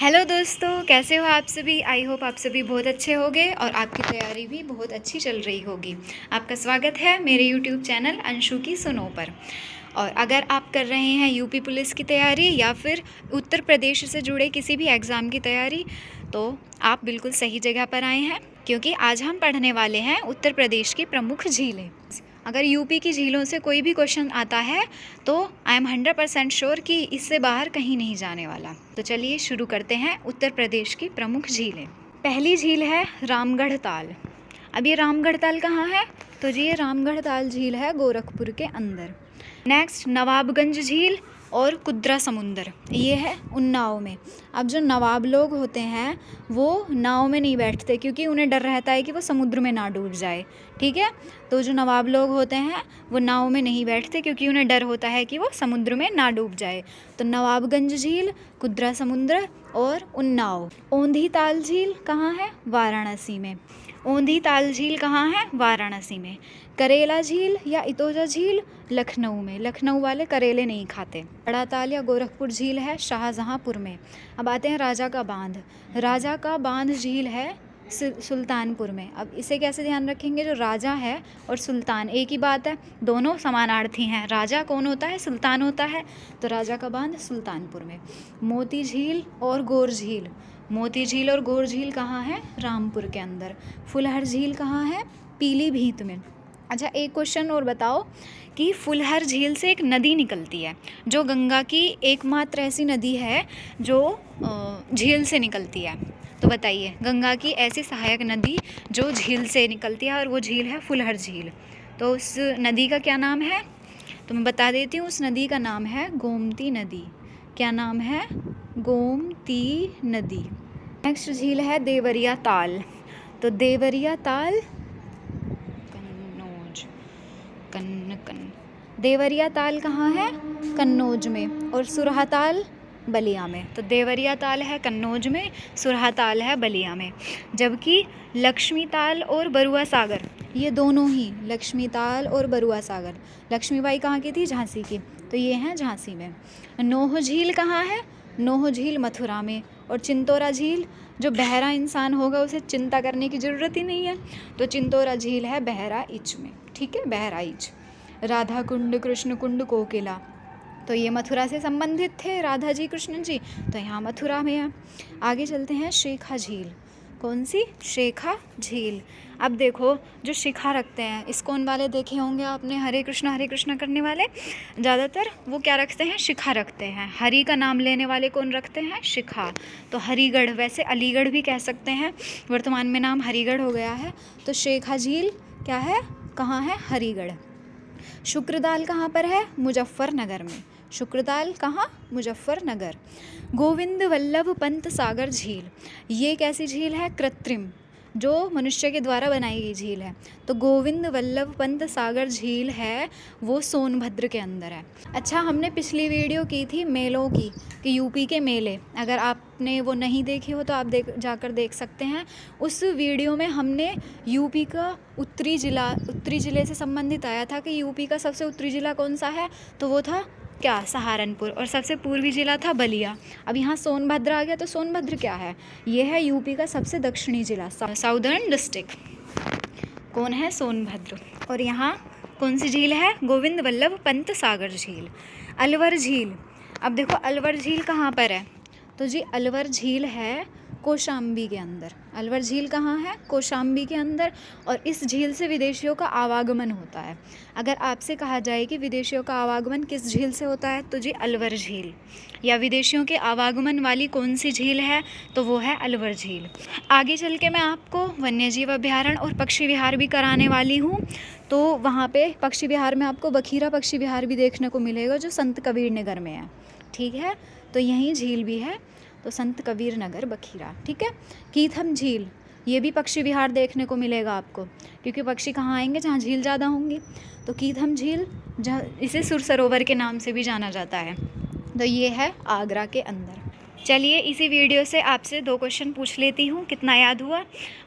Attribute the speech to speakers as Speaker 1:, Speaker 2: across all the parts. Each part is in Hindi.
Speaker 1: हेलो दोस्तों, कैसे हो आप सभी। आई होप आप सभी बहुत अच्छे होंगे और आपकी तैयारी भी बहुत अच्छी चल रही होगी। आपका स्वागत है मेरे यूट्यूब चैनल अंशु की सुनो पर। और अगर आप कर रहे हैं यूपी पुलिस की तैयारी या फिर उत्तर प्रदेश से जुड़े किसी भी एग्ज़ाम की तैयारी, तो आप बिल्कुल सही जगह पर आए हैं, क्योंकि आज हम पढ़ने वाले हैं उत्तर प्रदेश की प्रमुख झीलें। अगर यूपी की झीलों से कोई भी क्वेश्चन आता है तो आई एम 100% श्योर कि इससे बाहर कहीं नहीं जाने वाला। तो चलिए शुरू करते हैं उत्तर प्रदेश की प्रमुख झीलें। पहली झील है रामगढ़ ताल। अब ये रामगढ़ ताल कहाँ है? तो जी ये रामगढ़ ताल झील है गोरखपुर के अंदर। नेक्स्ट नवाबगंज झील और कुद्रा समुंदर, ये है उन्नाव में। अब जो नवाब लोग होते हैं वो नाव में नहीं बैठते, क्योंकि उन्हें डर रहता है कि वो समुद्र में ना डूब जाए। ठीक है, तो जो नवाब लोग होते हैं वो नाव में नहीं बैठते, क्योंकि उन्हें डर होता है कि वो समुद्र में ना डूब जाए। तो नवाबगंज झील, कुद्रा समुद्र और उन्नाव। औंधी ताल झील कहाँ है? वाराणसी में। औंधी ताल झील कहाँ है? वाराणसी में। करेला झील या इतोजा झील लखनऊ में। लखनऊ वाले करेले नहीं खाते। बड़ा ताल या गोरखपुर झील है शाहजहांपुर में। अब आते हैं राजा का बांध। राजा का बांध झील है सुल्तानपुर में। अब इसे कैसे ध्यान रखेंगे? जो राजा है और सुल्तान एक ही बात है, दोनों समानार्थी हैं। राजा कौन होता है? सुल्तान होता है। तो राजा का बांध सुल्तानपुर में। मोती झील और गौर झील। मोती झील और गौर झील कहाँ है? रामपुर के अंदर। फुलहर झील कहाँ है? पीलीभीत में। अच्छा, एक क्वेश्चन और बताओ कि फुलहर झील से एक नदी निकलती है, जो गंगा की एकमात्र ऐसी नदी है जो झील से निकलती है। तो बताइए, गंगा की ऐसी सहायक नदी जो झील से निकलती है, और वो झील है फुलहर झील। तो उस नदी का क्या नाम है? तो मैं बता देती हूँ, उस नदी का नाम है गोमती नदी। क्या नाम है? गोमती नदी। नेक्स्ट झील है देवरिया ताल। तो देवरिया ताल देवरिया ताल कहाँ है? कन्नौज में। और सुरहा ताल बलिया में। तो देवरिया ताल है कन्नौज में, सुरहा ताल है बलिया में। जबकि लक्ष्मी ताल और बरुआ सागर, ये दोनों ही, लक्ष्मी ताल और बरुआ सागर, लक्ष्मीबाई कहाँ की थी? झांसी की। तो ये हैं झांसी में। नोह झील कहाँ है? नोह झील मथुरा में। और चिंतोरा झील, जो बहरा इंसान होगा उसे चिंता करने की ज़रूरत ही नहीं है, तो चिंतोरा झील है बहराइच में। ठीक है, बहराइच। राधा कुंड, कृष्ण कुंड, कोकिला, तो ये मथुरा से संबंधित थे राधा जी कृष्ण जी, तो यहाँ मथुरा में है। आगे चलते हैं शेखा झील। कौन सी? शेखा झील। अब देखो, जो शिखा रखते हैं, इस्कॉन वाले देखे होंगे आपने, हरे कृष्णा करने वाले, ज़्यादातर वो क्या रखते हैं? शिखा रखते हैं। हरि का नाम लेने वाले कौन रखते हैं? शिखा। तो हरिगढ़, वैसे अलीगढ़ भी कह सकते हैं, वर्तमान में नाम हरिगढ़ हो गया है। तो शेखा झील क्या है? कहाँ है? हरिगढ़। शुक्रताल कहाँ पर है? मुजफ्फरनगर में। शुक्रताल कहाँ? मुजफ्फरनगर। गोविंद वल्लभ पंत सागर झील, ये कैसी झील है? कृत्रिम, जो मनुष्य के द्वारा बनाई गई झील है। तो गोविंद वल्लभ पंत सागर झील है वो सोनभद्र के अंदर है। अच्छा, हमने पिछली वीडियो की थी मेलों की, कि यूपी के मेले, अगर आपने वो नहीं देखी हो तो आप जाकर देख सकते हैं। उस वीडियो में हमने यूपी का उत्तरी जिले से संबंधित आया था कि यूपी का सबसे उत्तरी ज़िला कौन सा है? तो वो था क्या? सहारनपुर। और सबसे पूर्वी ज़िला था बलिया। अब यहाँ सोनभद्र आ गया, तो सोनभद्र क्या है? ये है यूपी का सबसे दक्षिणी ज़िला, साउदर्न डिस्ट्रिक्ट। कौन है? सोनभद्र। और यहाँ कौन सी झील है? गोविंद वल्लभ पंत सागर झील। अलवर झील। अब देखो, अलवर झील कहाँ पर है? तो जी अलवर झील है कौशाम्बी के अंदर। अलवर झील कहाँ है? कौशाम्बी के अंदर। और इस झील से विदेशियों का आवागमन होता है। अगर आपसे कहा जाए कि विदेशियों का आवागमन किस झील से होता है, तो जी अलवर झील। या विदेशियों के आवागमन वाली कौन सी झील है? तो वो है अलवर झील। आगे चल के मैं आपको वन्यजीव अभ्यारण्य और पक्षी विहार भी कराने वाली हूँ। तो वहाँ पे पक्षी विहार में आपको बखीरा पक्षी विहार भी देखने को मिलेगा, जो संत कबीर नगर में है। ठीक है, तो यहीं झील भी है, तो संत कबीर नगर बखीरा। ठीक है। कीथम झील, ये भी पक्षी विहार देखने को मिलेगा आपको, क्योंकि पक्षी कहाँ आएंगे? जहाँ झील ज़्यादा होंगी। तो कीथम झील, जहाँ इसे सुर सरोवर के नाम से भी जाना जाता है, तो ये है आगरा के अंदर। चलिए, इसी वीडियो से आपसे 2 क्वेश्चन पूछ लेती हूँ, कितना याद हुआ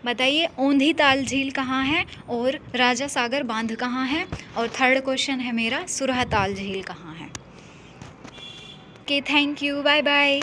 Speaker 1: बताइए। औंधी ताल झील कहाँ है और राजा सागर बांध कहाँ है? और थर्ड क्वेश्चन है मेरा, सुरहा ताल झील कहाँ है? Okay, thank you, bye bye.